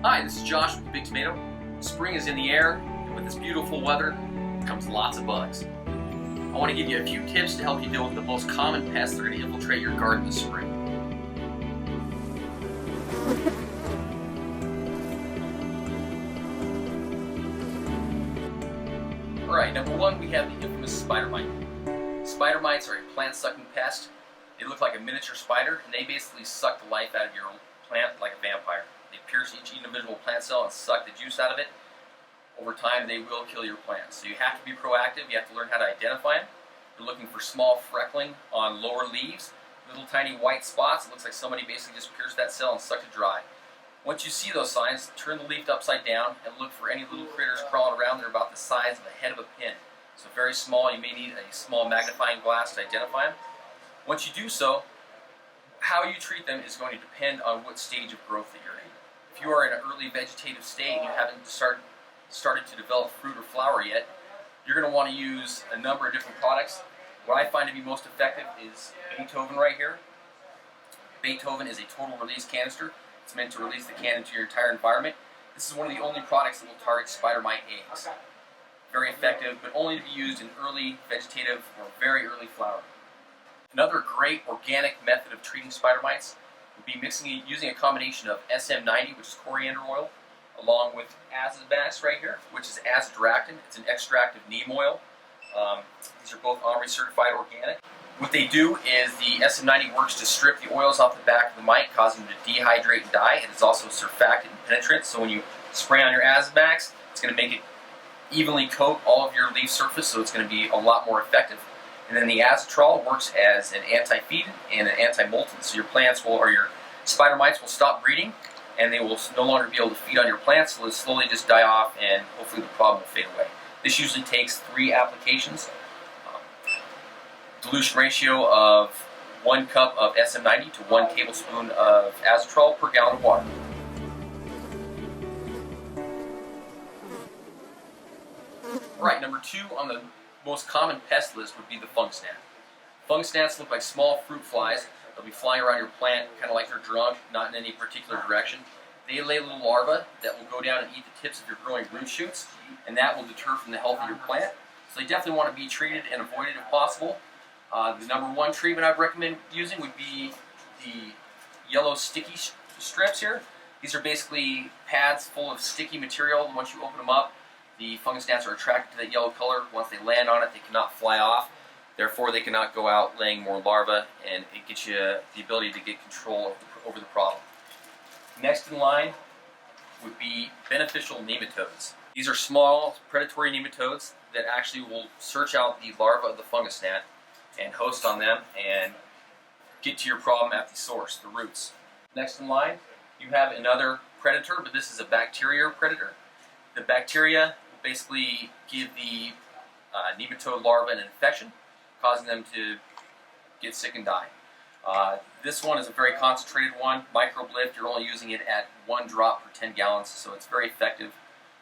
Hi, this is Josh with the Big Tomato. Spring is in the air, and with this beautiful weather comes lots of bugs. I want to give you a few tips to help you deal with the most common pests that are going to infiltrate your garden this spring. Alright, number one, we have the infamous spider mite. Spider mites are a plant-sucking pest. They look like a miniature spider, and they basically suck the life out of your plant like a vampire. They pierce each individual plant cell and suck the juice out of it. Over time, they will kill your plants. So you have to be proactive. You have to learn how to identify them. You're looking for small freckling on lower leaves, little tiny white spots. It looks like somebody basically just pierced that cell and sucked it dry. Once you see those signs, turn the leaf upside down and look for any little critters crawling around. They're about the size of the head of a pin. So very small. You may need a small magnifying glass to identify them. Once you do so, how you treat them is going to depend on what stage of growth that you're in. If you are in an early vegetative state and you haven't started to develop fruit or flower yet, you're going to want to use a number of different products. What I find to be most effective is Beethoven right here. Beethoven is a total release canister. It's meant to release the can into your entire environment. This is one of the only products that will target spider mite eggs. Very effective, but only to be used in early vegetative or very early flowering. Another great organic method of treating spider mites would be using a combination of SM90, which is coriander oil, along with Azabax right here, which is azadirachtin. It's an extract of neem oil. These are both OMRI certified organic. What they do is the SM90 works to strip the oils off the back of the mite, causing them to dehydrate and die. It is also surfactant and penetrant, so when you spray on your Azabax, it's going to make it evenly coat all of your leaf surface, so it's going to be a lot more effective. And then the azatrol works as an anti-feed and an anti-molten, so your plants will, or your spider mites will stop breeding, and they will no longer be able to feed on your plants, so they'll slowly just die off, and hopefully the problem will fade away. This usually takes 3 applications. Dilution ratio of 1 cup of SM90 to 1 tablespoon of azatrol per gallon of water. Alright, number 2 on the most common pest list would be the fungus gnat. Fungus gnats look like small fruit flies. They'll be flying around your plant kind of like they're drunk, not in any particular direction. They lay little larvae that will go down and eat the tips of your growing root shoots, and that will deter from the health of your plant. So they definitely want to be treated and avoided if possible. The number 1 treatment I'd recommend using would be the yellow sticky strips here. These are basically pads full of sticky material. Once you open them up, the fungus gnats are attracted to that yellow color. Once they land on it, they cannot fly off. Therefore, they cannot go out laying more larvae, and it gets you the ability to get control over the problem. Next in line would be beneficial nematodes. These are small predatory nematodes that actually will search out the larva of the fungus gnat and host on them and get to your problem at the source, the roots. Next in line, you have another predator, but this is a bacteria predator. The bacteria will basically give the nematode larva an infection, causing them to get sick and die. This one is a very concentrated one. Microblift, you're only using it at 1 drop per 10 gallons, so it's very effective.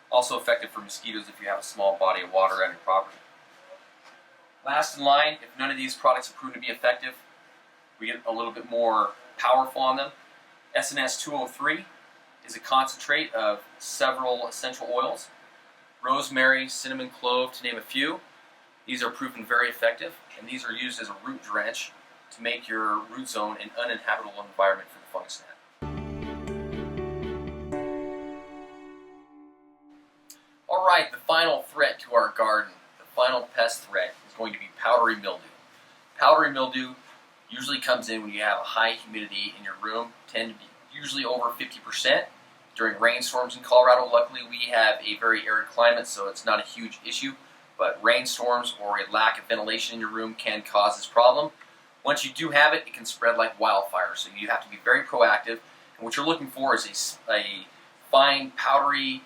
Also effective for mosquitoes if you have a small body of water on your property. Last in line, if none of these products have proven to be effective, we get a little bit more powerful on them. SNS 203 is a concentrate of several essential oils. Rosemary, cinnamon, clove, to name a few. These are proven very effective, and these are used as a root drench to make your root zone an uninhabitable environment for the fungus gnat. Alright, the final threat to our garden, the final pest threat, is going to be powdery mildew. Powdery mildew usually comes in when you have a high humidity in your room, tend to be usually over 50%. During rainstorms in Colorado, luckily we have a very arid climate, so it's not a huge issue, but rainstorms or a lack of ventilation in your room can cause this problem. Once you do have it, it can spread like wildfire, so you have to be very proactive, and what you're looking for is a fine, powdery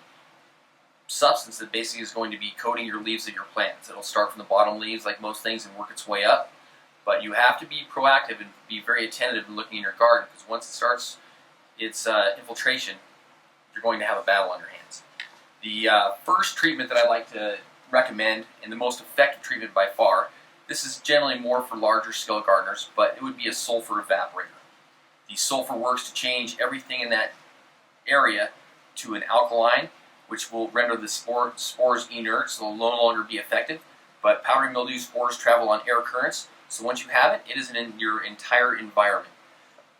substance that basically is going to be coating your leaves of your plants. It'll start from the bottom leaves like most things and work its way up, but you have to be proactive and be very attentive in looking in your garden, because once it starts its infiltration, you're going to have a battle on your hands. The first treatment that I like to recommend, and the most effective treatment by far, this is generally more for larger scale gardeners, but it would be a sulfur evaporator. The sulfur works to change everything in that area to an alkaline, which will render the spores inert, so they'll no longer be effective. But powdery mildew spores travel on air currents, so once you have it, it is in your entire environment.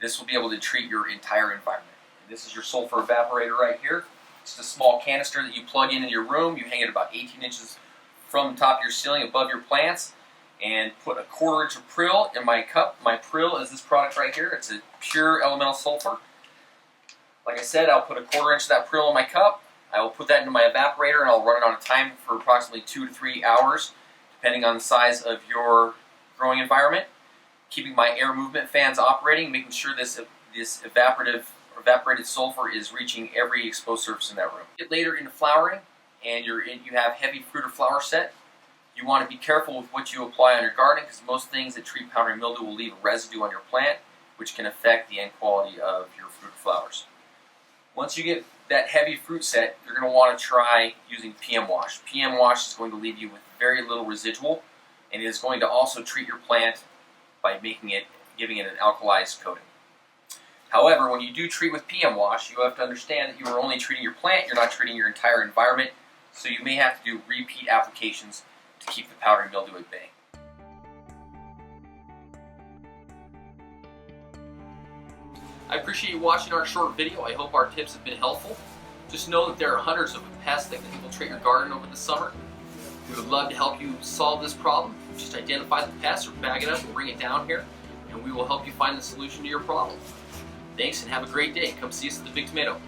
This will be able to treat your entire environment. And this is your sulfur evaporator right here. It's a small canister that you plug in your room. You hang it about 18 inches from the top of your ceiling above your plants, and put a 1/4 inch of Prill in my cup. My Prill is this product right here. It's a pure elemental sulfur. Like I said, I'll put a 1/4 inch of that Prill in my cup. I will put that into my evaporator, and I'll run it on a timer for approximately 2 to 3 hours, depending on the size of your growing environment. Keeping my air movement fans operating, making sure this evaporated sulfur is reaching every exposed surface in that room. Get later into flowering, and you have heavy fruit or flower set. You want to be careful with what you apply on your garden, because most things that treat powdery mildew will leave a residue on your plant, which can affect the end quality of your fruit or flowers. Once you get that heavy fruit set, you're going to want to try using PM Wash. PM Wash is going to leave you with very little residual, and it is going to also treat your plant by giving it an alkalized coating. However, when you do treat with PM Wash, you have to understand that you are only treating your plant, you're not treating your entire environment, so you may have to do repeat applications to keep the powdery mildew at bay. I appreciate you watching our short video. I hope our tips have been helpful. Just know that there are hundreds of pests that can infiltrate your garden over the summer. We would love to help you solve this problem. Just identify the pest or bag it up and bring it down here, and we will help you find the solution to your problem. Thanks, and have a great day. Come see us at the Big Tomato.